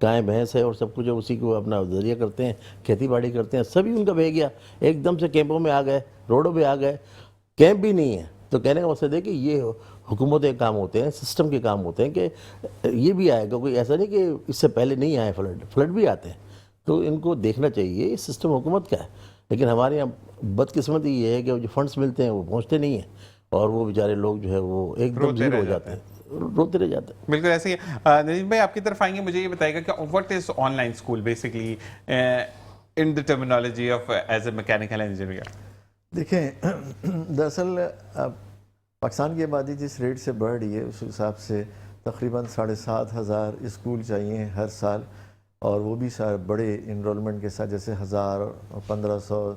گائے بھینس ہے اور سب کچھ ہے، اسی کو اپنا ذریعہ کرتے ہیں، کھیتی باڑی کرتے ہیں، سبھی ان کا بہ گیا، ایک دم سے کیمپوں میں آ گئے، روڈوں پہ آ گئے، کیمپ بھی نہیں ہے. تو کہنے کا مقصد ہے کہ یہ حکومت کے کام ہوتے ہیں، سسٹم کے کام ہوتے ہیں کہ یہ بھی آئے گا. کوئی ایسا نہیں کہ اس سے پہلے نہیں آئے فلڈ بھی آتے ہیں. تو ان کو دیکھنا چاہیے یہ سسٹم حکومت کا ہے. لیکن ہمارے یہاں بدقسمتی یہ ہے کہ جو فنڈز ملتے ہیں وہ پہنچتے نہیں ہیں، اور وہ بیچارے لوگ جو ہے وہ ایک دم روتے زیرو رہ ہو جاتے جاتے ہیں، روتے رہ جاتے ہیں. بالکل ایسے ہی ندیم بھائی آپ کی طرف آئیں گے. مجھے یہ بتائے گا کہ what is on line school basically in the terminology of as a mechanical engineer. دیکھیں دراصل پاکستان کی آبادی جس ریٹ سے بڑھ رہی ہے اس حساب سے تقریباً 7,500 اسکول چاہیے ہر سال، اور وہ بھی بڑے انرولمنٹ کے ساتھ، جیسے 1000 اور 1500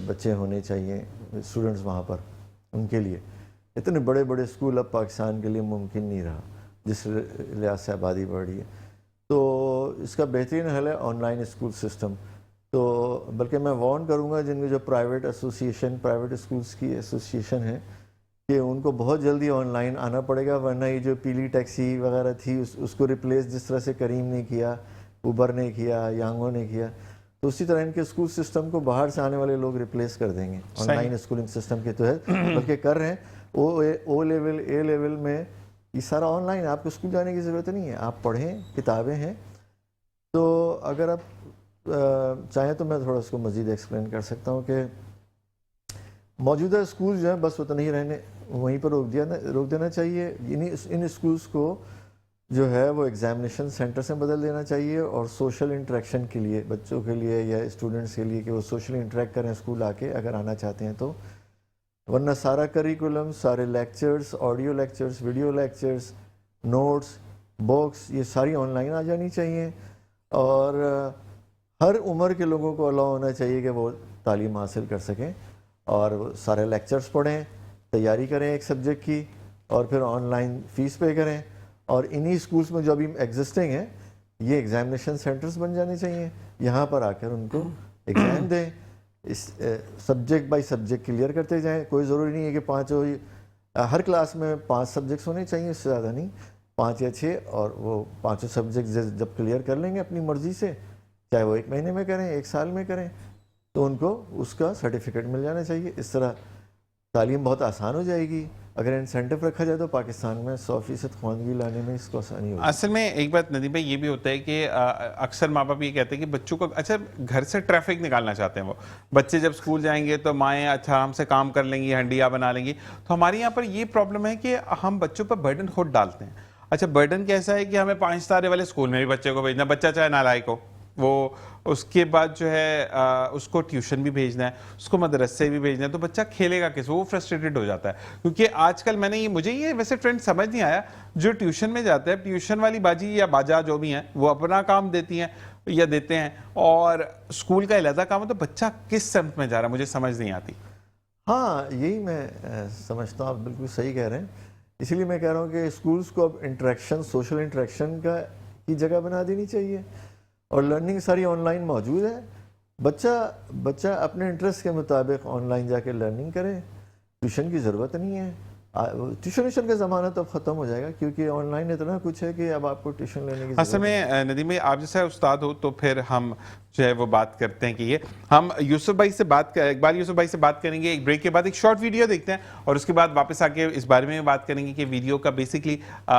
بچے ہونے چاہیے اسٹوڈنٹس وہاں پر. ان کے لیے اتنے بڑے بڑے اسکول اب پاکستان کے لیے ممکن نہیں رہا جس لحاظ سے آبادی بڑھ رہی ہے. تو اس کا بہترین حل ہے آن لائن اسکول سسٹم. تو بلکہ میں وارن کروں گا جن کے جو پرائیویٹ اسکولس کی ایسوسیشن ہے کہ ان کو بہت جلدی آن لائن آنا پڑے گا، ورنہ یہ جو پیلی ٹیکسی وغیرہ تھی اس کو ریپلیس جس طرح سے کریم نے کیا، اوبر نے کیا، یانگو نے کیا، تو اسی طرح ان کے اسکول سسٹم کو باہر سے آنے والے لوگ ریپلیس کر دیں گے آن لائن اسکولنگ سسٹم کے تحت. بلکہ کر رہے ہیں او لیول اے لیول میں یہ سارا آن لائن، آپ کو اسکول جانے کی ضرورت نہیں ہے، آپ پڑھیں، کتابیں ہیں. تو اگر آپ چاہیں تو میں تھوڑا اس کو مزید ایکسپلین کر سکتا ہوں کہ موجودہ اسکول جو ہیں بس اتنے ہی رہنے، وہیں پر روک دینا چاہیے. ان اسکولس کو جو ہے وہ ایگزامینیشن سینٹر سے بدل دینا چاہیے، اور سوشل انٹریکشن کے لیے بچوں کے لیے یا اسٹوڈنٹس کے لیے کہ وہ سوشل انٹریکٹ کریں اسکول آ کے اگر آنا چاہتے ہیں تو. ورنہ سارا کریکولم، سارے lectures, audio lectures, video lectures, notes, books, یہ ساری آن لائن آ جانی چاہیے. اور ہر عمر کے لوگوں کو الاؤ ہونا چاہیے کہ وہ تعلیم حاصل کر سکیں، اور سارے لیکچرز پڑھیں، تیاری کریں ایک سبجیکٹ کی، اور پھر آن لائن فیس پے کریں. اور انہی اسکولس میں جو ابھی ایگزسٹنگ ہیں یہ ایگزامینیشن سینٹرز بن جانے چاہیے، یہاں پر آ کر ان کو ایگزام دیں، اس سبجیکٹ بائی سبجیکٹ کلیئر کرتے جائیں. کوئی ضروری نہیں ہے کہ ہر کلاس میں 5 سبجیکٹس ہونے چاہیے، اس سے زیادہ نہیں، 5 یا 6، اور وہ 5 سبجیکٹ جب کلیئر کر لیں گے اپنی مرضی سے، چاہے وہ 1 مہینے میں کریں، 1 سال میں کریں، تو ان کو اس کا سرٹیفکیٹ مل جانا چاہیے. اس طرح تعلیم بہت آسان ہو جائے گی. اگر انسینٹو رکھا جائے تو پاکستان میں 100% خواندگی لانے میں اس کو آسانی ہوگی. اصل میں ایک بات ندیم بھائی یہ بھی ہوتا ہے کہ اکثر ماں باپ یہ کہتے ہیں کہ بچوں کو اچھا گھر سے ٹریفک نکالنا چاہتے ہیں. وہ بچے جب اسکول جائیں گے تو مائیں اچھا ہم سے کام کر لیں گی، ہنڈیاں بنا لیں گی. تو ہمارے یہاں پر یہ پرابلم ہے کہ ہم بچوں پر برڈن خود ڈالتے ہیں. اچھا برڈن کیسا ہے کہ ہمیں 5 ستارے والے اسکول میں بھی بچے کو بھیجنا، بچہ چاہے نالائق ہو، وہ اس کے بعد جو ہے اس کو ٹیوشن بھی بھیجنا ہے، اس کو مدرسے بھی بھیجنا ہے. تو بچہ کھیلے گا کس؟ وہ فرسٹریٹڈ ہو جاتا ہے. کیونکہ آج کل مجھے یہ ویسے ٹرینڈ سمجھ نہیں آیا، جو ٹیوشن میں جاتے ہیں ٹیوشن والی باجی یا باجا جو بھی ہیں وہ اپنا کام دیتی ہیں یا دیتے ہیں، اور اسکول کا علیحدہ کام ہے. تو بچہ کس سمت میں جا رہا ہے مجھے سمجھ نہیں آتی. ہاں یہی میں سمجھتا ہوں، آپ بالکل صحیح کہہ رہے ہیں. اسی لیے میں کہہ رہا ہوں کہ اسکولس کو اب انٹریکشن، سوشل انٹریکشن کی جگہ بنا دینی چاہیے، اور لرننگ ساری آن لائن موجود ہے. بچہ اپنے انٹرسٹ کے مطابق آن لائن جا کے لرننگ کرے، ٹیوشن کی ضرورت نہیں ہے. ٹیوشن کا زمانہ تو اب ختم ہو جائے گا، کیونکہ آن لائن اتنا کچھ ہے کہ اب آپ کو ٹیوشن لینے کی ضرورت اصل میں ندیم بھائی آپ جیسا استاد ہو تو پھر ہم جو ہے وہ بات کرتے ہیں کہ یہ ہم یوسف بھائی سے اقبال یوسف بھائی سے بات کریں گے. ایک بریک کے بعد ایک شارٹ ویڈیو دیکھتے ہیں، اور اس کے بعد واپس آ کے اس بارے میں بات کریں گے کہ ویڈیو کا بیسکلی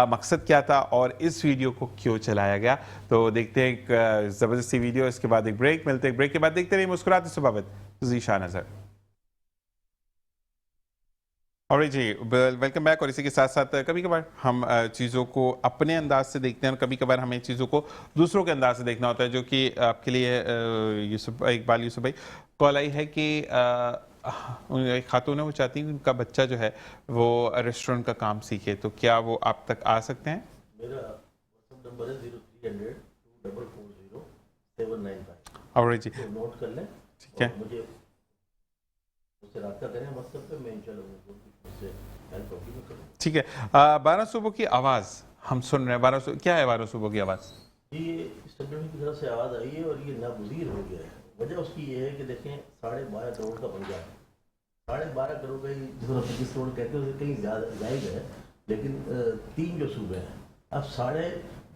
مقصد کیا تھا اور اس ویڈیو کو کیوں چلایا گیا. تو دیکھتے ہیں ایک زبردستی ویڈیو، اس کے بعد ایک بریک. ملتے ہیں ایک بریک کے بعد. دیکھتے رہیے مسکراتے صبابت ذیشان نظر. اور جی ویلکم بیک. اور اسی کے ساتھ ساتھ کبھی کبھار ہم چیزوں کو اپنے انداز سے دیکھتے ہیں، اور کبھی کبھار ہمیں چیزوں کو دوسروں کے انداز سے دیکھنا ہوتا ہے، جو کہ آپ کے لیے اقبال یوسف بھائی کال آئی ہے کہ ایک خاتون ہے، وہ چاہتی ہیں کہ ان کا بچہ جو ہے وہ ریسٹورنٹ کا کام سیکھے. تو کیا وہ آپ تک آ سکتے ہیں؟ میرا واٹسپ نمبر ہے 0300 2440 795. اور جی نوٹ کر لیں، ٹھیک ہے. مجھے اس سے رابطہ کریں واٹسپ پہ، میں انشاءاللہ اس سے ہیلپ ہوگی میں کروں. ٹھیک ہے. 12 صوبوں کی آواز ہم سن رہے ہیں. 12 کیا ہے 12 صوبوں کی آواز؟ یہ اسٹیبلمنٹ کی طرف سے آواز آئی ہے اور یہ ناگزیر ہو گیا ہے. وجہ اس کی یہ ہے کہ دیکھیں 12.5 کروڑ کا بن گیا ہے. 12.5 کروڑ کا جس طرح 25 کروڑ کہتے ہیں اسے کہیں زیادہ جائز ہے، لیکن 3 جو صوبے ہیں اب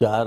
4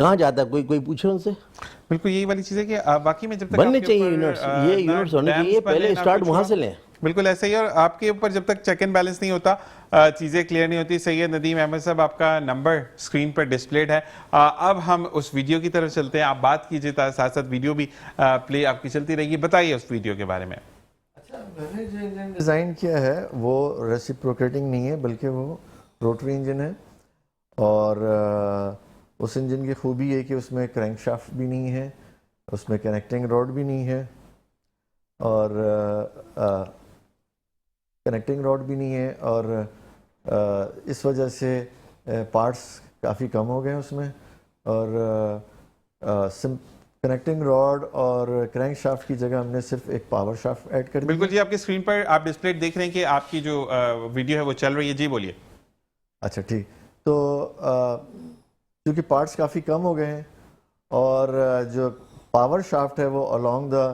کہاں جاتا ہے, کوئی پوچھے ان سے. بالکل یہی والی چیز ہے کہ باقی میں جب تک بننے آپ کے چاہیے اوپر، یونٹس, یہ یونٹس ہونے ڈیمز چاہیے, بنے، پہلے نہ اسٹارٹ کچھ وہاں ہوا. سے لیں. بالکل ایسا ہی. اور آپ کے اوپر جب تک چیک اینڈ بیلنس نہیں ہوتا، چیزیں کلیئر نہیں ہوتی. سید ندیم احمد صاحب آپ کا نمبر اسکرین پر ڈسپلیڈ ہے. اب ہم اس ویڈیو کی طرف چلتے ہیں. آپ بات کیجیے، ساتھ ساتھ ویڈیو بھی پلے آپ کی چلتی رہے گی. بتائیے اس ویڈیو کے بارے میں. اچھا، میں نے جو انجن ڈیزائن کیا ہے وہ ریسیپروکیٹنگ نہیں ہے، بلکہ وہ روٹری انجن ہے. اور اس انجن کی خوبی یہ کہ اس میں کرینک شافٹ بھی نہیں ہے، اس میں کنیکٹنگ راڈ بھی نہیں ہے، اور اس وجہ سے پارٹس کافی کم ہو گئے اس میں. اور کنیکٹنگ راڈ اور کرینک شافٹ کی جگہ ہم نے صرف ایک پاور شافٹ ایڈ کر دی. بالکل جی، آپ کی اسکرین پر آپ ڈسپلے دیکھ رہے ہیں کہ آپ کی جو ویڈیو ہے وہ چل رہی ہے. جی بولیے. اچھا ٹھیک. تو کیونکہ پارٹس کافی کم ہو گئے ہیں اور جو پاور شافٹ ہے وہ along دا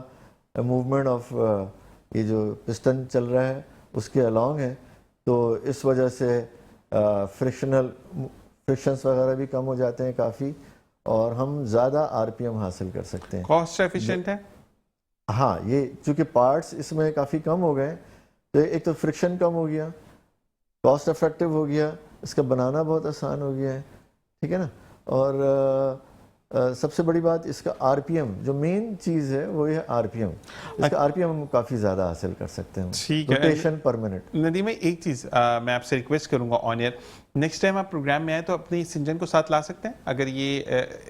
موومنٹ آف یہ جو پسٹن چل رہا ہے اس کے along ہے، تو اس وجہ سے فرکشنس وغیرہ بھی کم ہو جاتے ہیں کافی، اور ہم زیادہ RPM حاصل کر سکتے ہیں. کاسٹ ایفیشینٹ ہے. ہاں، یہ چونکہ پارٹس اس میں کافی کم ہو گئے تو ایک تو فرکشن کم ہو گیا، کاسٹ افیکٹو ہو گیا، اس کا بنانا بہت آسان ہو گیا ہے. ٹھیک ہے نا. اور سب سے بڑی بات اس کا RPM، جو مین چیز ہے وہ یہ RPM. اس کا RPM ہم کافی زیادہ حاصل کر سکتے ہیں. ٹھیک ہے. Rotation per minute. ندیم، ایک چیز میں آپ سے ریکویسٹ کروں گا آن ایئر، نیکسٹ ٹائم آپ پروگرام میں آئے تو اپنی اس انجن کو ساتھ لا سکتے ہیں. اگر یہ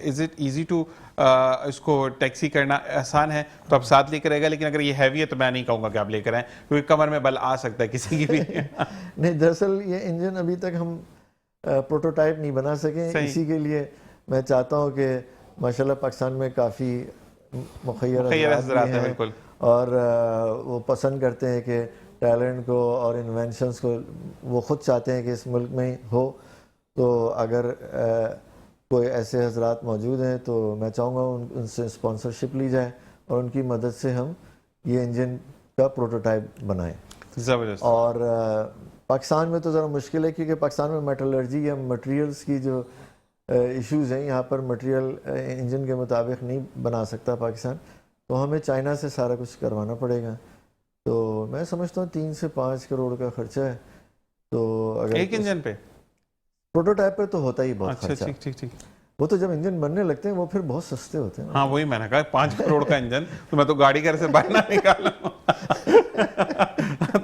از اٹ ایزی ٹو اس کو ٹیکسی کرنا آسان ہے تو آپ ساتھ لے کر آئے گا، لیکن اگر یہ ہیوی ہے تو میں نہیں کہوں گا کہ آپ لے کر آئیں، کیونکہ کمر میں بل آ سکتا ہے کسی کی بھی. نہیں، دراصل یہ انجن ابھی تک ہم پروٹوٹائپ نہیں بنا سکے. اسی کے لیے میں چاہتا ہوں کہ ماشاءاللہ پاکستان میں کافی مخیر حضرات ہیں، بالکل، اور وہ پسند کرتے ہیں کہ ٹیلنٹ کو اور انوینشنز کو وہ خود چاہتے ہیں کہ اس ملک میں ہو. تو اگر کوئی ایسے حضرات موجود ہیں تو میں چاہوں گا ان سے اسپانسرشپ لی جائے اور ان کی مدد سے ہم یہ انجن کا پروٹوٹائپ بنائیں. زبردست. اور پاکستان میں تو ذرا مشکل ہے کیونکہ پاکستان میں میٹلرجی یا مٹیریلز کی جو ایشوز ہیں، یہاں پر مٹیریل انجن کے مطابق نہیں بنا سکتا پاکستان، تو ہمیں چائنا سے سارا کچھ کروانا پڑے گا. تو میں سمجھتا ہوں 3 سے 5 کروڑ کا خرچہ ہے. تو اگر ایک انجن پہ پروٹوٹائپ پہ تو ہوتا ہی بہت اچھا. خرچہ. ٹھیک ٹھیک ٹھیک. وہ تو جب انجن بننے لگتے ہیں وہ پھر بہت سستے ہوتے ہیں. ہاں وہی میں نے کہا 5 کروڑ کا انجن تو میں تو گاڑی گھر سے باہر نہ نکالا.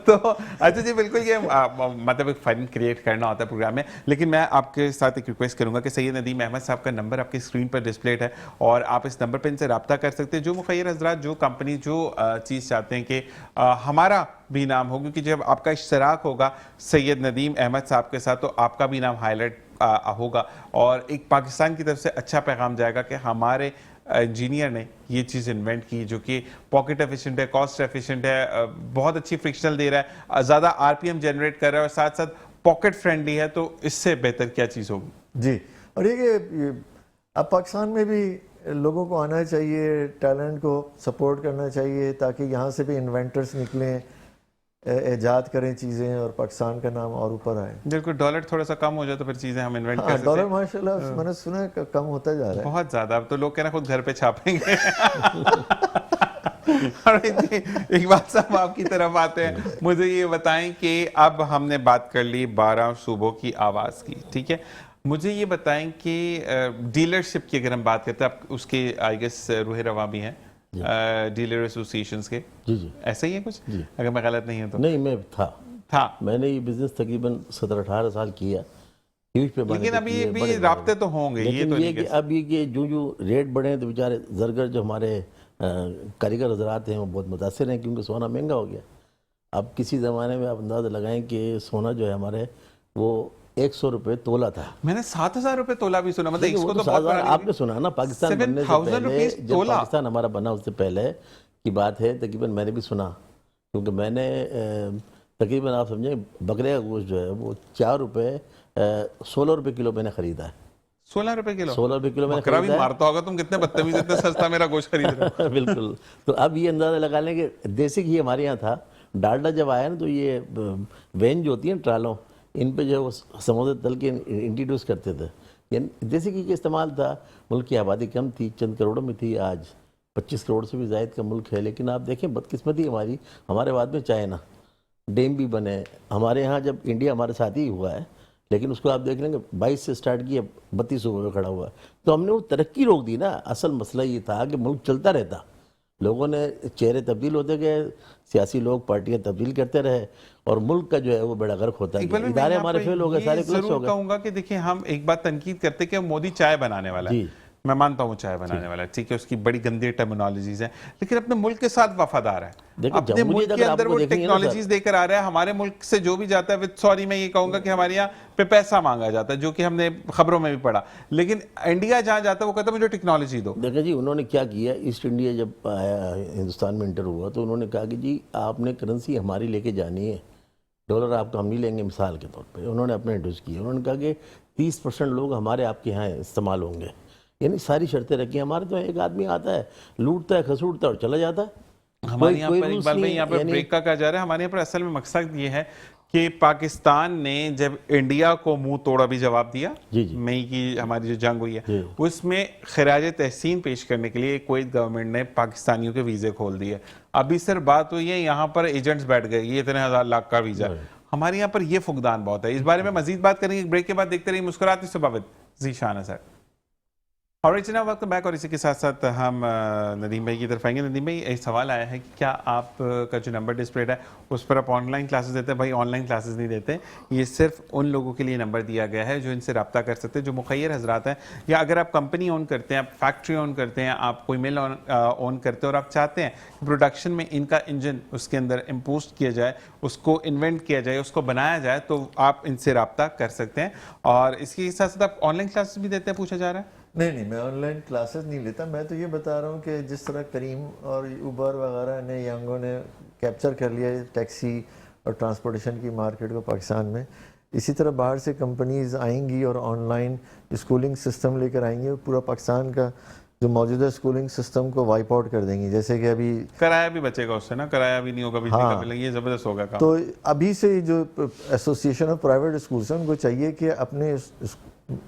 تو اچھا جی، بالکل یہ مطلب ایک فن کریٹ کرنا ہوتا ہے پروگرام میں. لیکن میں آپ کے ساتھ ایک ریکویسٹ کروں گا کہ سید ندیم احمد صاحب کا نمبر آپ کی اسکرین پر ڈسپلیڈ ہے اور آپ اس نمبر پہ ان سے رابطہ کر سکتے ہیں. جو مخیر حضرات، جو کمپنی جو چیز چاہتے ہیں کہ ہمارا بھی نام ہو، کیونکہ جب آپ کا اشتراک ہوگا سید ندیم احمد صاحب کے ساتھ تو آپ کا بھی نام ہائی لائٹ ہوگا اور ایک پاکستان کی طرف سے اچھا پیغام جائے گا کہ ہمارے انجینئر نے یہ چیز انوینٹ کی جو کہ پاکٹ ایفیشنٹ ہے، کاسٹ ایفیشنٹ ہے، بہت اچھی فرکشنل دے رہا ہے، زیادہ RPM جنریٹ کر رہا ہے اور ساتھ ساتھ پاکٹ فرینڈلی ہے. تو اس سے بہتر کیا چیز ہوگی؟ جی. اور یہ کہ اب پاکستان میں بھی لوگوں کو آنا چاہیے، ٹیلنٹ کو سپورٹ کرنا چاہیے تاکہ یہاں سے بھی انوینٹرز نکلیں، ایجاد کریں چیزیں اور پاکستان کا نام اور اوپر آئے. بالکل. ڈالر تھوڑا سا کم ہو جائے تو پھر چیزیں ہم انوینٹ کر سکتے ہیں. ڈالر ماشاءاللہ میں نے سنا ہے کم ہوتا جا رہا ہے بہت زیادہ. اب تو لوگ کہنا خود گھر پہ چھاپیں گے. اور ایک بات صاحب آپ کی طرف آتے ہیں، مجھے یہ بتائیں کہ اب ہم نے بات کر لی 12 صوبوں کی آواز کی، ٹھیک ہے. مجھے یہ بتائیں کہ ڈیلرشپ کی اگر ہم بات کرتے ہیں، آپ اس کے آئی گیس روح رواں بھی ہیں ڈیلر ایسوسیشنز کے. جی جی ایسا ہی ہے کچھ، اگر میں غلط نہیں ہوں تو؟ نہیں، میں تھا. میں نے یہ بزنس تقریباً 17-18 سال کیا. لیکن ابھی یہ بھی رابطے تو ہوں گے. یہ تو یہ کہ اب یہ کہ جو ریٹ بڑھے ہیں تو بیچارے زرگر جو ہمارے کاریگر حضرات ہیں وہ بہت متاثر ہیں کیونکہ سونا مہنگا ہو گیا. اب کسی زمانے میں آپ اندازہ لگائیں کہ سونا جو ہے ہمارے وہ 100 روپے تولہ تھا. میں نے 7,000 روپے تولہ بھی سنا. مطلب اس کو تو بہت آپ نے سنا نا، پاکستان بننے سے پہلے، جب پاکستان ہمارا بنا اس سے پہلے کی بات ہے تقریباً میں نے بھی سنا، کیونکہ میں نے تقریباً آپ سمجھیں بکرے کا گوشت جو ہے وہ 4 روپے 16 روپے کلو میں نے خریدا ہے. 16 روپے کلو؟ 16 روپے کلو میں نے بکرا بھی خریدا ہے. مارتا ہوگا. تم کتنے بدتمیز، اتنا سستا میرا گوشت خرید رہے ہو. بالکل. تو اب یہ اندازہ لگا لیں کہ دیسی گھی ہمارے یہاں تھا. ڈالڈا جب آیا نا تو یہ وین جو ہوتی ہیں ٹرالوں، ان پہ جو ہے وہ سمندر تل کے انٹروڈیوس کرتے تھے. یعنی دیسی گھی کا استعمال تھا. ملک کی آبادی کم تھی, چند کروڑوں میں تھی, آج 25 کروڑ سے بھی زائد کا ملک ہے. لیکن آپ دیکھیں بدقسمتی ہمارے بعد میں چائنا ڈیم بھی بنے. ہمارے ہاں جب انڈیا ہمارے ساتھ ہی ہوا ہے, لیکن اس کو آپ دیکھ لیں گے 22 سے سٹارٹ کیا, 32 صوبوں میں کھڑا ہوا. تو ہم نے وہ ترقی روک دی نا. اصل مسئلہ یہ تھا کہ ملک چلتا رہتا, لوگوں نے چہرے تبدیل ہوتے گئے, سیاسی لوگ پارٹیاں تبدیل کرتے رہے, اور ملک کا جو ہے وہ بیڑا غرق ہوتا گیا. ادارے ہمارے فیل ہو گئے, سارے کلپس ہو گئے. کہوں گا کہ دیکھیں ہم ایک بات تنقید کرتے کہ مودی چائے بنانے والا ہے, میں مانتا ہوں چائے بنانے والا ہے, ٹھیک ہے, اس کی بڑی گندی ٹرمینالوجیز ہیں, لیکن اپنے ملک کے ساتھ وفادار ہے, اپنے ملک کے اندر وہ ٹیکنالوجیز دے کر آ رہا ہے. ہمارے ملک سے جو بھی جاتا ہے, وتھ سوری میں یہ کہوں گا کہ ہمارے یہاں پہ پیسہ مانگا جاتا ہے, جو کہ ہم نے خبروں میں بھی پڑھا, لیکن انڈیا جہاں جاتا ہے وہ کہتا ہے مجھے ٹیکنالوجی دو. دیکھیں جی, انہوں نے کیا کیا, ایسٹ انڈیا جب آیا ہندوستان میں انٹر ہوا تو انہوں نے کہا کہ جی آپ نے کرنسی ہماری لے کے جانی ہے, ڈالر آپ کو ہم نہیں لیں گے. مثال کے طور پہ انہوں نے اپنے انٹروڈیوس کیا, انہوں نے کہا کہ 30% لوگ ہمارے آپ کے یہاں استعمال ہوں گے. یعنی ساری شرطیں رکھی. ہمارے تو ایک آدمی آتا ہے, لوٹتا ہے, کھسوٹتا ہے اور چلا جاتا ہے. ہمارے یہاں پر اقبال بھائی یہاں پر بریک کا کہا جا رہا ہے, ہمارے یہاں پر اصل میں مقصد یہ ہے کہ پاکستان نے جب انڈیا کو منہ توڑا بھی جواب دیا, مئی کی ہماری جو جنگ ہوئی ہے اس میں خراج تحسین پیش کرنے کے لیے کویت گورنمنٹ نے پاکستانیوں کے ویزے کھول دیے. ابھی سر بات ہوئی ہے یہاں پر ایجنٹس بیٹھ گئے, یہ اتنے 1000 لاکھ کا ویزا. ہمارے یہاں پر یہ فقدان بہت ہے. اس بارے میں مزید بات کریں گے بریک کے بعد. دیکھتے رہیے مسکراتی صبابت ذی شان ہے سر. اور جناب وقت بیک, اور اسی کے ساتھ ساتھ ہم ندیم بھائی کی طرف آئیں گے. ندیم بھائی ایک سوال آیا ہے کہ کیا آپ کا جو نمبر ڈسپلے ہے اس پر آپ آن لائن کلاسز دیتے ہیں؟ بھائی آن لائن کلاسز نہیں دیتے, یہ صرف ان لوگوں کے لیے نمبر دیا گیا ہے جو ان سے رابطہ کر سکتے ہیں, جو مخیر حضرات ہیں, یا اگر آپ کمپنی اون کرتے ہیں, آپ فیکٹری اون کرتے ہیں, آپ کوئی مل اون کرتے ہیں اور آپ چاہتے ہیں کہ پروڈکشن میں ان کا انجن اس کے اندر امپوسٹ کیا جائے, اس کو انوینٹ کیا جائے, اس کو بنایا جائے, تو آپ ان سے رابطہ کر سکتے ہیں. اور اس کے ساتھ ساتھ آپ آن لائن کلاسز بھی دیتے ہیں, پوچھا جا رہا ہے. نہیں, میں آن لائن کلاسز نہیں لیتا. میں تو یہ بتا رہا ہوں کہ جس طرح کریم اور اوبر وغیرہ نے ینگوں نے کیپچر کر لیا ٹیکسی اور ٹرانسپورٹیشن کی مارکیٹ کو پاکستان میں, اسی طرح باہر سے کمپنیز آئیں گی اور آن لائن اسکولنگ سسٹم لے کر آئیں گی, اور پورا پاکستان کا جو موجودہ اسکولنگ سسٹم کو وائپ آؤٹ کر دیں گی. جیسے کہ ابھی کرایہ بھی بچے گا اس سے نا, کرایہ بھی نہیں ہوگا بجلی کا بل, یہ زبردست ہوگا کام. تو ابھی سے جو ایسوسیشن آف پرائیویٹ اسکولس ہیں ان کو چاہیے کہ اپنے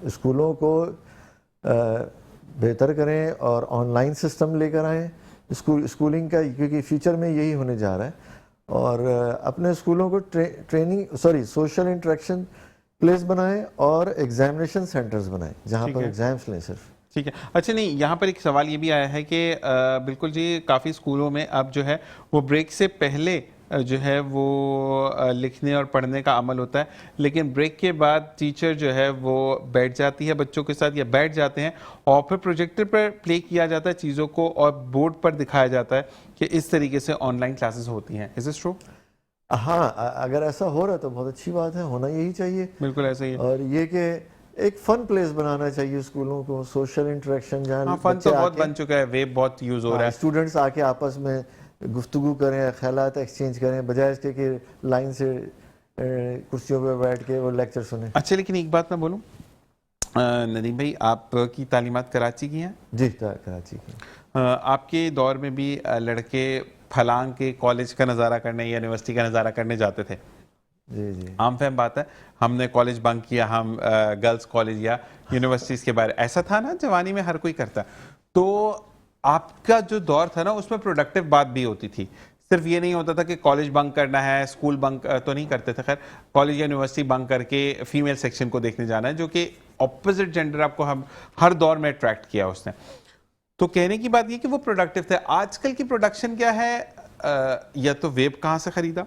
اسکولوں کو بہتر کریں اور آن لائن سسٹم لے کر آئیں اسکولنگ کا, کیونکہ فیوچر میں یہی ہونے جا رہا ہے. اور اپنے اسکولوں کو سوشل انٹریکشن پلیس بنائیں اور ایگزامینیشن سینٹرز بنائیں جہاں پر ایگزامس لیں صرف. ٹھیک ہے. اچھا, نہیں یہاں پر ایک سوال یہ بھی آیا ہے کہ بالکل جی کافی اسکولوں میں اب جو ہے وہ بریک سے پہلے جو ہے وہ لکھنے اور پڑھنے کا عمل ہوتا ہے, لیکن بریک کے بعد ٹیچر جو ہے وہ بیٹھ جاتی ہے بچوں کے ساتھ, یا بیٹھ جاتے ہیں اور پھر پروجیکٹر پر پلے کیا جاتا ہے چیزوں کو اور بورڈ پر دکھایا جاتا ہے کہ اس طریقے سے آن لائن کلاسز ہوتی ہیں. Is it true? ہاں, اگر ایسا ہو رہا ہے تو بہت اچھی بات ہے, ہونا یہی چاہیے. بالکل ایسا ہی ہے. اور یہ کہ ایک فن پلیس بنانا چاہیے اسکولوں کو, سوشل انٹریکشن جہاں فن تو بہت بن چکا ہے, ویب بہت یوز ہو رہا ہے, اسٹوڈنٹس آ کے آپس میں گفتگو کریں, خیالات ایکسچینج کریں, بجائے اس کے کہ لائن سے کرسیوں پہ بیٹھ کے وہ لیکچر سنیں. اچھا, لیکن ایک بات میں بولوں ندیم بھائی, آپ کی تعلیمات کراچی کی ہیں؟ جی کراچی کی. آپ کے دور میں بھی لڑکے پھلانگ کے کالج کا نظارہ کرنے یا یونیورسٹی کا نظارہ کرنے جاتے تھے؟ جی عام فہم بات ہے, ہم نے کالج بنک کیا, ہم گرلز کالج یا یونیورسٹیز کے بارے, ایسا تھا نا جوانی میں ہر کوئی کرتا. تو آپ کا جو دور تھا نا اس میں پروڈکٹیو بات بھی ہوتی تھی, صرف یہ نہیں ہوتا تھا کہ کالج بنک کرنا ہے, اسکول بنک تو نہیں کرتے تھے, خیر کالج یا یونیورسٹی بنک کر کے فیمیل سیکشن کو دیکھنے جانا ہے, جو کہ اپوزٹ جینڈر آپ کو ہر دور میں اٹریکٹ کیا اس نے. تو کہنے کی بات یہ کہ وہ پروڈکٹیو تھے. آج کل کی پروڈکشن کیا ہے, یا تو ویب کہاں سے خریدا,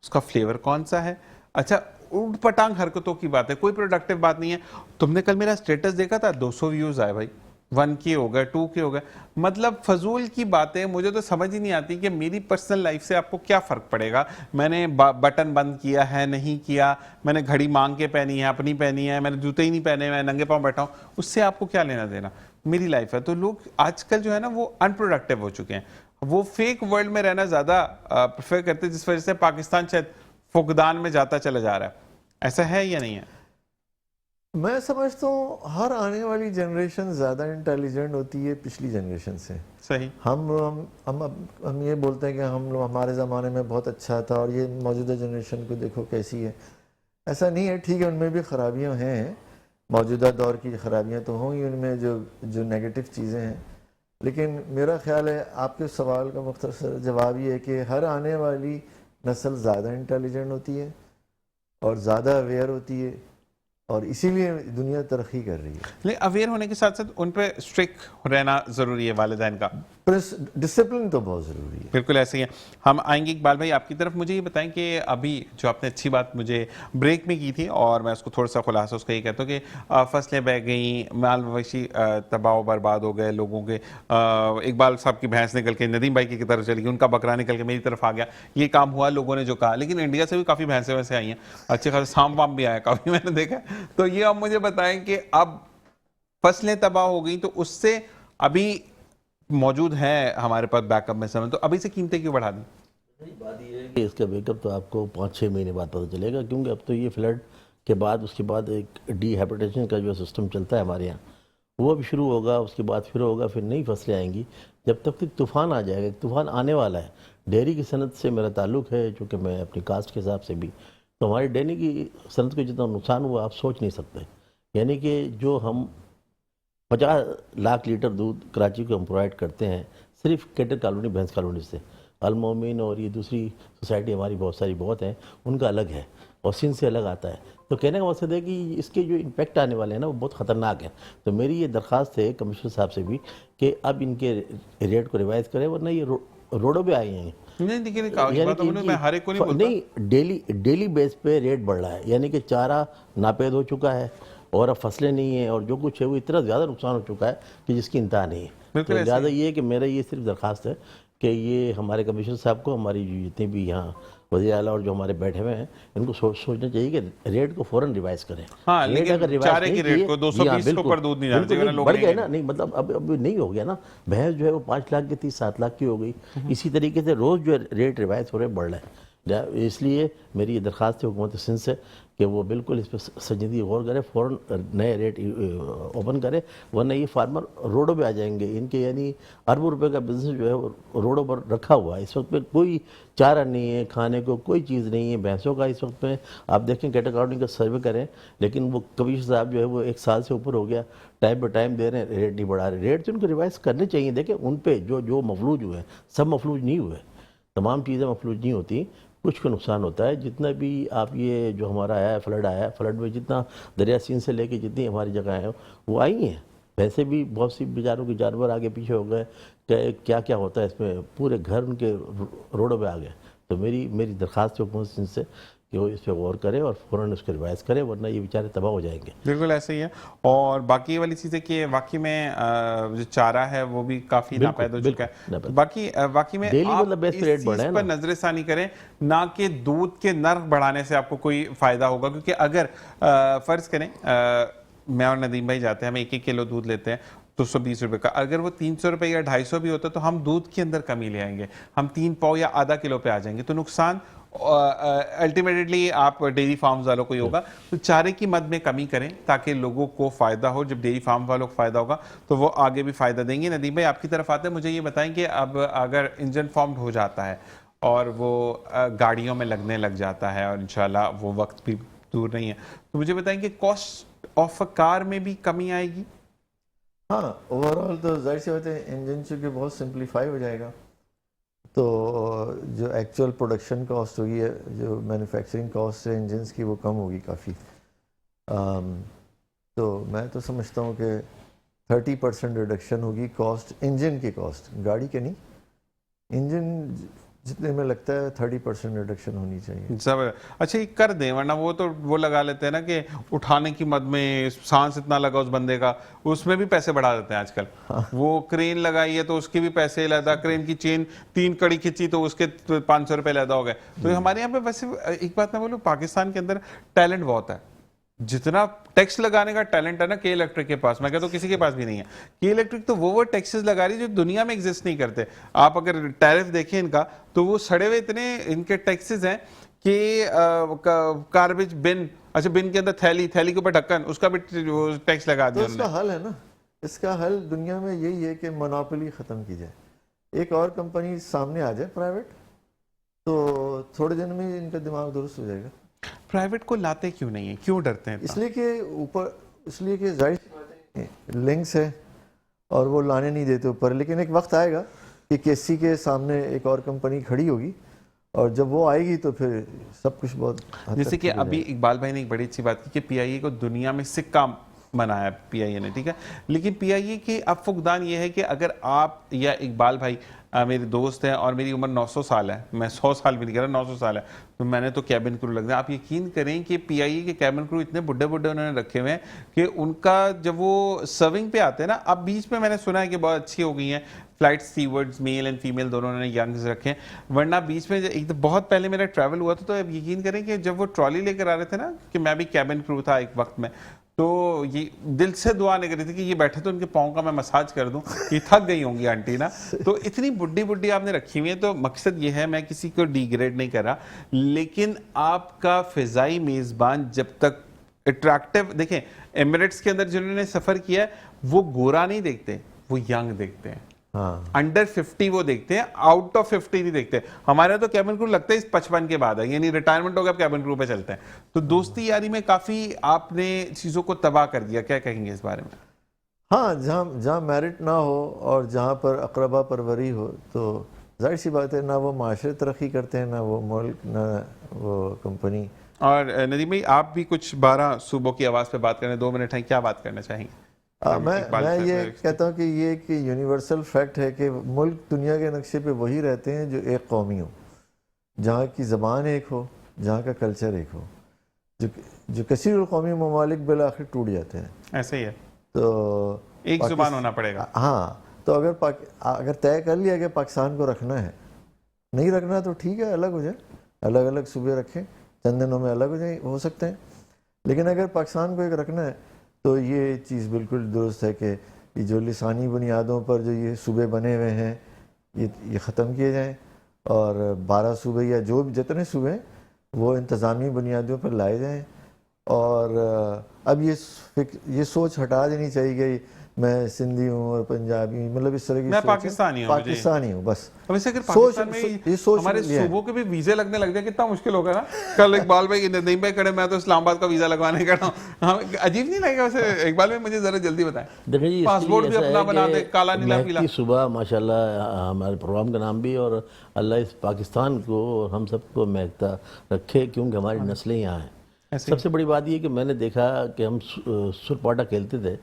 اس کا فلیور کون سا ہے, اچھا اونٹ پٹانگ حرکتوں کی بات ہے, کوئی پروڈکٹیو بات نہیں ہے. تم نے کل میرا اسٹیٹس دیکھا تھا, 200 ویوز آئے بھائی, 1 کے ہو گئے, 2 کے ہو گئے, مطلب فضول کی باتیں. مجھے تو سمجھ ہی نہیں آتی کہ میری پرسنل لائف سے آپ کو کیا فرق پڑے گا. میں نے بٹن بند کیا ہے, نہیں کیا, میں نے گھڑی مانگ کے پہنی ہے, اپنی پہنی ہے, میں نے جوتے ہی نہیں پہنے, میں ننگے پاؤں بیٹھا ہوں, اس سے آپ کو کیا لینا دینا, میری لائف ہے. تو لوگ آج کل جو ہے نا وہ ان پروڈکٹیو ہو چکے ہیں, وہ فیک ورلڈ میں رہنا زیادہ پریفر کرتے ہیں, جس وجہ سے پاکستان شاید فقدان میں جاتا چلا جا رہا ہے. ایسا ہے یا نہیں ہے؟ میں سمجھتا ہوں ہر آنے والی جنریشن زیادہ انٹیلیجنٹ ہوتی ہے پچھلی جنریشن سے. صحیح. ہم یہ بولتے ہیں کہ ہمارے زمانے میں بہت اچھا تھا اور یہ موجودہ جنریشن کو دیکھو کیسی ہے. ایسا نہیں ہے, ٹھیک ہے ان میں بھی خرابیاں ہیں, موجودہ دور کی خرابیاں تو ہوں گی ان میں جو نیگیٹو چیزیں ہیں، لیکن میرا خیال ہے آپ کے سوال کا مختصر جواب یہ ہے کہ ہر آنے والی نسل زیادہ انٹیلیجنٹ ہوتی ہے اور زیادہ اویئر ہوتی ہے، اور اسی لیے دنیا ترقی کر رہی ہے۔ لیکن اویئر ہونے کے ساتھ ساتھ ان پہ اسٹرکٹ رہنا ضروری ہے والدین کا، ڈسپلن تو بہت ضروری ہے۔ بالکل ایسے ہی ہے۔ ہم آئیں گے اقبال بھائی آپ کی طرف، مجھے یہ بتائیں کہ ابھی جو آپ نے اچھی بات مجھے بریک میں کی تھی اور میں اس کو تھوڑا سا خلاصہ اس کا یہ کہتا ہوں کہ فصلیں بہہ گئیں، مال مویشی تباہ و برباد ہو گئے لوگوں کے، اقبال صاحب کی بھینس نکل کے ندیم بھائی کی طرف چلی گئی، ان کا بکرا نکل کے میری طرف آ گیا، یہ کام ہوا لوگوں نے جو کہا، لیکن انڈیا سے بھی کافی بھینسیں ویسے آئی ہیں، اچھے خاصے سانپ وام بھی آئے کافی میں نے دیکھا۔ تو یہ اب مجھے بتائیں کہ اب فصلیں تباہ ہو گئیں تو اس سے ابھی موجود ہے ہمارے پاس بیک اپ میں سامان، تو ابھی سے قیمتیں کیوں بڑھا دیں؟ بات یہ ہے کہ اس کا بیک اپ تو آپ کو 5-6 مہینے بعد پتہ چلے گا، کیونکہ اب تو یہ فلڈ کے بعد اس کے بعد ایک ڈی ہیبیٹیشن کا جو سسٹم چلتا ہے ہمارے یہاں وہ اب شروع ہوگا، اس کے بعد پھر ہوگا، پھر نئی فصلیں آئیں گی، جب تک کہ طوفان آ جائے گا۔ ایک طوفان آنے والا ہے۔ ڈیری کی صنعت سے میرا تعلق ہے، چونکہ میں اپنی کاسٹ کے حساب سے بھی، تو ہماری ڈیری کی صنعت کو جتنا نقصان ہوا آپ سوچ نہیں سکتے۔ یعنی کہ جو ہم 50 لاکھ لیٹر دودھ کراچی کو ہم پرووائڈ کرتے ہیں صرف کیٹر کالونی، بھینس کالونی سے، المومن اور یہ دوسری سوسائٹی ہماری بہت ساری بہت ہیں، ان کا الگ ہے اور سندھ سے الگ آتا ہے۔ تو کہنے کا مقصد ہے کہ اس کے جو امپیکٹ آنے والے ہیں نا وہ بہت خطرناک ہیں۔ تو میری یہ درخواست ہے کمشنر صاحب سے بھی کہ اب ان کے ریٹ کو ریوائز کریں، ورنہ یہ روڈوں پہ آئی ہیں۔ نہیں دیکھیں، میں ہر ایک کو نہیں بولتا، نہیں، ڈیلی بیس پہ ریٹ بڑھ رہا ہے، یعنی کہ چارہ ناپید ہو چکا ہے اور اب فصلیں نہیں ہیں اور جو کچھ ہے وہ اتنا زیادہ نقصان ہو چکا ہے کہ جس کی انتہا نہیں ہے۔ تو لہٰذا یہ ہے کہ میرا یہ صرف درخواست ہے کہ یہ ہمارے کمشنر صاحب کو، ہماری جتنے بھی یہاں وزیر اعلیٰ اور جو ہمارے بیٹھے ہوئے ہیں، ان کو سوچنا چاہیے کہ ریٹ کو فوراً ریوائز کریں۔ ہاں لیکن چارے کی ریٹ کو 220 کے اوپر دودھ نہیں جانا چاہیے، بڑھ گئے نا، نہیں مطلب اب نہیں ہو گیا نا، بھینس جو ہے وہ 5 لاکھ کی تھی 7 لاکھ کی ہو گئی، اسی طریقے سے روز جو ریٹ ریوائز ہو رہے بڑھ رہے ہیں۔ اس لیے میری یہ درخواست ہے حکومت سندھ سے کہ وہ بالکل اس پہ سنجیدگی غور کرے، فوراً نئے ریٹ اوپن کرے، ورنہ یہ فارمر روڈوں پہ آ جائیں گے۔ ان کے یعنی اربوں روپے کا بزنس جو ہے وہ روڈوں پر رکھا ہوا ہے۔ اس وقت پہ کوئی چارہ نہیں ہے، کھانے کو کوئی چیز نہیں ہے بھینسوں کا۔ اس وقت میں آپ دیکھیں کیٹر کالونی کا سروے کریں، لیکن وہ کمشنر صاحب جو ہے وہ 1 سال سے اوپر ہو گیا، ٹائم پہ ٹائم دے رہے ہیں، ریٹ نہیں بڑھا رہے۔ ریٹ تو ان کو ریوائز کرنے چاہیے۔ دیکھیں ان پہ جو مفلوج ہوئے ہیں، سب مفلوج نہیں ہوئے، تمام چیزیں مفلوج نہیں ہوتی، کچھ کو نقصان ہوتا ہے۔ جتنا بھی آپ یہ جو ہمارا آیا ہے فلڈ میں جتنا دریا سین سے لے کے جتنی ہماری جگہیں ہیں وہ آئی ہیں، ویسے بھی بہت سی بیچاروں کے جانور آگے پیچھے ہو گئے، کہ کیا کیا ہوتا ہے اس میں، پورے گھر ان کے روڈوں پہ آ گئے۔ تو میری درخواست ہے حکومت سندھ سے کہ وہ اس پہ غور کرے اور فوراً اس کو ریوائز کرے، ورنہ یہ بیچارے تباہ ہو جائیں گے۔ بالکل ایسے ہی ہے۔ اور باقی والی چیز ہے کہ واقعی میں جو چارہ ہے وہ بھی کافی ناپید ہو چکا ہے۔ واقعی میں آپ اس چیز پر نظر ثانی کریں، نہ کہ دودھ کے نرخ بڑھانے سے آپ کو کوئی فائدہ ہوگا، کیونکہ اگر فرض کریں میں اور ندیم بھائی جاتے ہیں، ہم 1 کلو دودھ لیتے ہیں 220 روپے کا، اگر وہ 300 روپے یا 250 بھی ہوتا تو ہم دودھ کے اندر کمی لے آئیں گے، ہم 3 پاؤ یا آدھا کلو پہ آ جائیں گے، تو نقصان الٹیمیٹلی آپ ڈیری فارمز والوں کو ہی ہوگا۔ تو چارے کی مد میں کمی کریں تاکہ لوگوں کو فائدہ ہو، جب ڈیری فارم والوں کو فائدہ ہوگا تو وہ آگے بھی فائدہ دیں گے۔ ندیم بھائی آپ کی طرف آتے ہیں، مجھے یہ بتائیں کہ اب اگر انجن فارمڈ ہو جاتا ہے اور وہ گاڑیوں میں لگنے لگ جاتا ہے اور انشاءاللہ وہ وقت بھی دور نہیں ہے، تو مجھے بتائیں کہ کاسٹ آف کار میں بھی کمی آئے گی؟ ہاں اوورآل تو ظاہر سی بات ہے، انجن چونکہ بہت سمپلیفائی ہو جائے گا، تو جو ایکچوئل پروڈکشن کاسٹ ہوگی، جو مینوفیکچرنگ کاسٹ ہے انجنس کی، وہ کم ہوگی کافی۔ تو میں تو سمجھتا ہوں کہ 30% ریڈکشن ہوگی کاسٹ، انجن کی کاسٹ، گاڑی کے نہیں، انجن جتنے میں لگتا ہے 30% ریڈکشن ہونی چاہیے۔ زبردست۔ اچھا یہ کر دیں، ورنہ وہ تو وہ لگا لیتے ہیں نا کہ اٹھانے کی مد میں سانس اتنا لگا اس بندے کا، اس میں بھی پیسے بڑھا دیتے ہیں آج کل۔ وہ کرین لگائی ہے تو اس کی بھی پیسے لیدا، کرین کی چین 3 کڑی کھچی تو اس کے 500 روپے لیدا ہو گئے۔ تو ہمارے یہاں پہ ویسے ایک بات میں بولوں، پاکستان کے اندر ٹیلنٹ بہت ہے، جتنا ٹیکس لگانے کا ٹیلنٹ ہے نا کے الیکٹرک کے پاس، میں کہتا ہوں کسی کے پاس بھی نہیں ہے۔ کے الیکٹرک تو وہ ٹیکسز لگا رہی جو دنیا میں ایگزسٹ نہیں کرتے۔ آپ اگر ٹیرف دیکھیں ان کا تو وہ سڑے ہوئے اتنے ان کے ٹیکسز ہیں کہ گاربیج بن، اچھا بن کے اندر تھیلی کے اوپر ڈھکن، اس کا بھی ٹیکس لگا دیا۔ تو اس کا حل ہے نا، اس کا حل دنیا میں یہی ہے کہ مونوپولی ختم کی جائے، ایک اور کمپنی سامنے آ جائے پرائیویٹ، تو تھوڑے دن میں ان کا دماغ درست ہو جائے گا۔ پرائیویٹ کو لاتے کیوں نہیں ہیں، کیوں ڈرتے ہیں؟ اس لیے کہ اس لیے کہ ظاہر سی بات ہے لنکس ہے اور وہ لانے نہیں دیتے اوپر، لیکن ایک وقت آئے گا کہ KC کے سامنے ایک اور کمپنی کھڑی ہوگی اور جب وہ آئے گی تو پھر سب کچھ بہت حد جیسے تک کہ ٹھیک ہو ابھی اقبال بھائی نے ایک بڑی اچھی بات کی کہ PIA کو دنیا میں سکہ بنایا PIA نے، ٹھیک ہے، لیکن PIA کی اب فقدان یہ ہے کہ اگر آپ یا اقبال بھائی میرے دوست ہیں اور میری عمر 900 سال ہے، میں 100 سال بھی نہیں کہہ رہا، 900 سال ہے، تو میں نے تو کیبن کرو لگ دیا. آپ یقین کریں کہ PIA کے کیبن کرو اتنے بڈھے بڈھے انہوں نے رکھے ہوئے ہیں کہ ان کا جب وہ سرونگ پہ آتے ہیں نا، اب بیچ میں نے سنا ہے کہ بہت اچھی ہو گئی ہیں فلائٹ سٹیورڈز، میل اینڈ فیمیل دونوں نے ینگز رکھے ہیں، ورنہ بیچ میں ایک بہت پہلے میرا ٹریول ہوا تھا تو اب یقین کریں کہ جب وہ ٹرالی لے کر آ رہے تھے نا، کہ میں بھی کیبن کرو تھا ایک وقت میں، تو یہ دل سے دعا نہیں کر رہی تھی کہ یہ بیٹھے تو ان کے پاؤں کا میں مساج کر دوں، یہ تھک گئی ہوں گی آنٹی نا. تو اتنی بڈھی بڈھی آپ نے رکھی ہوئی ہے، تو مقصد یہ ہے، میں کسی کو ڈی گریڈ نہیں کر رہا، لیکن آپ کا فضائی میزبان جب تک اٹریکٹیو، دیکھیں ایمریٹس کے اندر جنہوں نے سفر کیا ہے وہ گورا نہیں دیکھتے، وہ ینگ دیکھتے ہیں، انڈر 50 وہ دیکھتے ہیں، آؤٹ آف 50 نہیں دیکھتے. ہمارے تو کیبن کرو لگتا ہے اس 55 کے بعد ہے، یعنی ریٹائرمنٹ ہو گیا کیبن کرو پہ چلتے ہیں. تو دوستی یاری میں کافی آپ نے چیزوں کو تباہ کر دیا، کیا کہیں گے اس بارے میں؟ ہاں، جہاں میرٹ نہ ہو اور جہاں پر اقربا پروری ہو تو ظاہر سی بات ہے نہ وہ معاشرے ترقی کرتے ہیں، نہ وہ ملک، نہ وہ کمپنی. اور ندیم بھائی آپ بھی کچھ 12 صوبوں کی آواز پہ بات کرنے 2 منٹ ہیں، کیا بات کرنا چاہیں گے؟ میں یہ کہتا ہوں کہ یہ ایک یونیورسل فیکٹ ہے کہ ملک دنیا کے نقشے پہ وہی رہتے ہیں جو ایک قومی ہو، جہاں کی زبان ایک ہو، جہاں کا کلچر ایک ہو. جو کثیر القومی ممالک بالآخر ٹوٹ جاتے ہیں. ایسے ہی ہے، تو ایک زبان ہونا پڑے گا. ہاں، تو اگر طے کر لیا کہ پاکستان کو رکھنا ہے، نہیں رکھنا تو ٹھیک ہے، الگ ہو جائے، الگ الگ صوبے رکھیں، چند دنوں میں الگ ہو جائیں، ہو سکتے ہیں. لیکن اگر پاکستان کو ایک رکھنا ہے تو یہ چیز بالکل درست ہے کہ یہ جو لسانی بنیادوں پر جو یہ صوبے بنے ہوئے ہیں یہ ختم کیے جائیں، اور 12 صوبے یا جو بھی جتنے صوبے ہیں وہ انتظامی بنیادوں پر لائے جائیں. اور اب یہ سوچ ہٹا دینی چاہیے کہ میں سندھی ہوں اور پنجابی ہوں، مطلب اس طرح کی میں پاکستانی ہوں بس. اب اسے اگر پاکستان میں ہمارے صوبوں کے بھی ویزے لگنے لگ جائے کتنا مشکل ہوگا نا. کل اقبال بھائی ندیم بھائی کھڑے، میں تو اسلام آباد کا ویزا لگوانے کھڑا ہوں، عجیب نہیں لگے گا؟ ویسے اقبال بھائی مجھے ذرا جلدی بتائیں. دیکھیں جی، پاسپورٹ بھی اپنا بنا دے، کالا نیلا پیلا. صبح ماشاءاللہ ہمارے پروگرام کا نام بھی، اور اللہ اس پاکستان کو اور ہم سب کو مہکتا رکھے، کیونکہ ہماری نسلیں یہاں ہیں. سب سے بڑی بات یہ کہ میں نے دیکھا کہ ہم سرپاٹا کھیلتے تھے،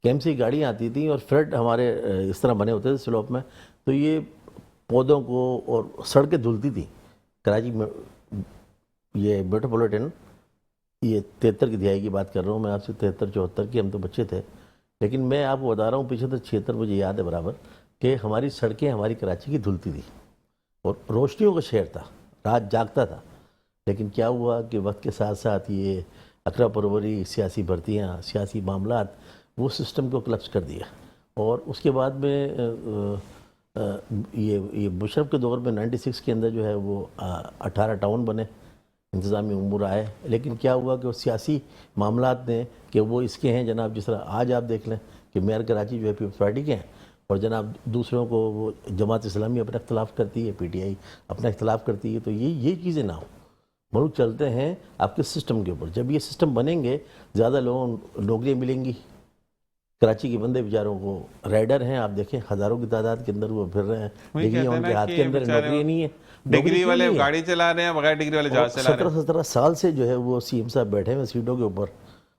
KMC گاڑیاں آتی تھیں اور فلڈ ہمارے اس طرح بنے ہوتے تھے سلوپ میں، تو یہ پودوں کو اور سڑکیں دھلتی تھیں. کراچی میں یہ میٹروپولیٹن، یہ 73 کی دہائی کی بات کر رہا ہوں میں آپ سے، 73-74 کی، ہم تو بچے تھے. لیکن میں آپ کو بتا رہا ہوں 75-76 مجھے یاد ہے برابر کہ ہماری سڑکیں ہماری کراچی کی دھلتی تھی اور روشنیوں کا شہر تھا، رات جاگتا تھا. لیکن کیا ہوا کہ وقت کے ساتھ ساتھ یہ اقرا پروری، سیاسی بھرتیاں، سیاسی معاملات، وہ سسٹم کو کلپس کر دیا. اور اس کے بعد میں یہ مشرف کے دور میں 96 کے اندر جو ہے وہ 18 ٹاؤن بنے، انتظامی امور آئے. لیکن کیا ہوا کہ وہ سیاسی معاملات نے کہ وہ اس کے ہیں جناب، جس طرح آج آپ دیکھ لیں کہ میئر کراچی جو ہے پیپلز پارٹی کے ہیں، اور جناب دوسروں کو وہ جماعت اسلامی اپنا اختلاف کرتی ہے، PTI اپنا اختلاف کرتی ہے. تو یہ چیزیں نہ ہوں. ملک چلتے ہیں آپ کے سسٹم کے اوپر. جب یہ سسٹم بنیں گے زیادہ لوگوں نوکریاں ملیں گی. کراچی کے بندے بیچاروں کو رائڈر ہیں، آپ دیکھیں ہزاروں کی تعداد کے اندر وہ پھر رہے ہیں، ڈگریاں ان کے ہاتھ کے اندر، نوکری نہیں ہے. ڈگری والے گاڑی چلا رہے ہیں، بغیر ڈگری والے جہاز چلا رہے ہیں. 17 سال سے جو ہے وہ CM صاحب بیٹھے ہیں سیٹوں کے اوپر.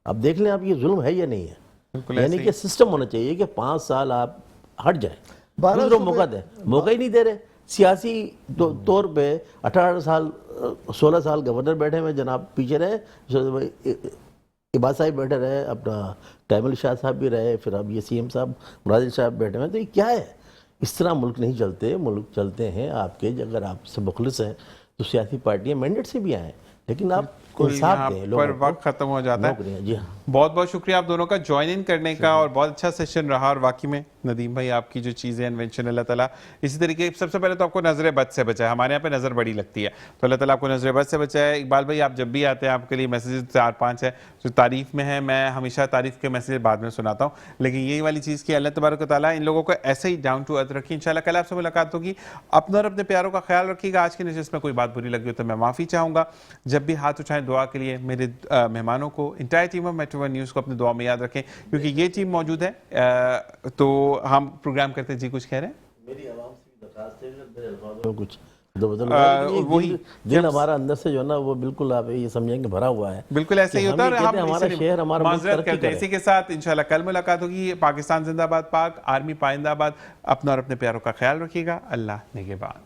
اب دیکھ لیں آپ یہ ظلم ہے یا نہیں ہے. یعنی کہ سسٹم ہونا چاہیے کہ 5 سال آپ ہٹ جائیں، دوسروں کو موقع دیں. موقع ہی نہیں دے رہے. سیاسی طور پہ 18 سال 16 سال گورنر بیٹھے ہوئے جناب، پیچھے رہے عباد صاحب بیٹھے رہے، اپنا تیمور شاہ صاحب بھی رہے، پھر اب یہ CM صاحب مراد صاحب بیٹھے ہوئے. تو یہ کیا ہے؟ اس طرح ملک نہیں چلتے. ملک چلتے ہیں آپ کے، اگر آپ سے مخلص ہیں تو سیاسی پارٹیاں مینڈیٹ سے بھی آئیں، لیکن آپ انصاف دیں لوگوں کو. وقت ختم ہو جاتا ہے. جی ہاں، بہت بہت شکریہ آپ دونوں کا جوائن ان کرنے کا، اور بہت اچھا سیشن رہا. اور واقعی میں ندیم بھائی آپ کی جو چیزیں انوینشن، اللہ تعالیٰ اسی طریقے، سب سے پہلے تو آپ کو نظر بد سے بچائے. ہمارے یہاں پہ نظر بڑی لگتی ہے، تو اللہ تعالیٰ آپ کو نظر بد سے بچائے. اقبال بھائی آپ جب بھی آتے ہیں آپ کے لیے میسیجز 4-5 ہے جو تعریف میں ہے. میں ہمیشہ تعریف کے میسیج بعد میں سناتا ہوں، لیکن یہی والی چیز کہ اللہ تبارک و تعالیٰ ان لوگوں کو ایسے ہی ڈاؤن ٹو ارتھ رکھی. انشاءاللہ کل آپ سے ملاقات ہوگی. اپنا اور اپنے پیاروں کا خیال رکھیے گا. آج کی نشست میں کوئی بات بری لگی ہو تو میں معافی چاہوں گا. جب بھی ہاتھ اٹھائیں دعا کے لیے میرے مہمانوں کو, entire team of metro one news کو اپنے دعا میں یاد رکھیں, کیونکہ یہ ٹیم موجود ہے. تو ہم پروگرام کرتے ہیں. جی کچھ کہہ رہے ہیں؟ میری عوام سے درخواست ہے کہ میرے الفاظ میں کچھ وہی دل ہمارا اندر سے جو ہے نا وہ بالکل آپ یہ سمجھیں کہ بھرا ہوا ہے. بالکل ایسا ہی ہوتا ہے, اور ہم ہمارا شہر ہمارا ملک معذرت ترقی کرتے ہیں. کرے. اسی کے ساتھ انشاءاللہ کل ملاقات ہوگی. پاکستان زندہ باد, پاک آرمی پائندہ باد. اپنا اور اپنے پیاروں کا خیال رکھیے گا. اللہ نگہبان.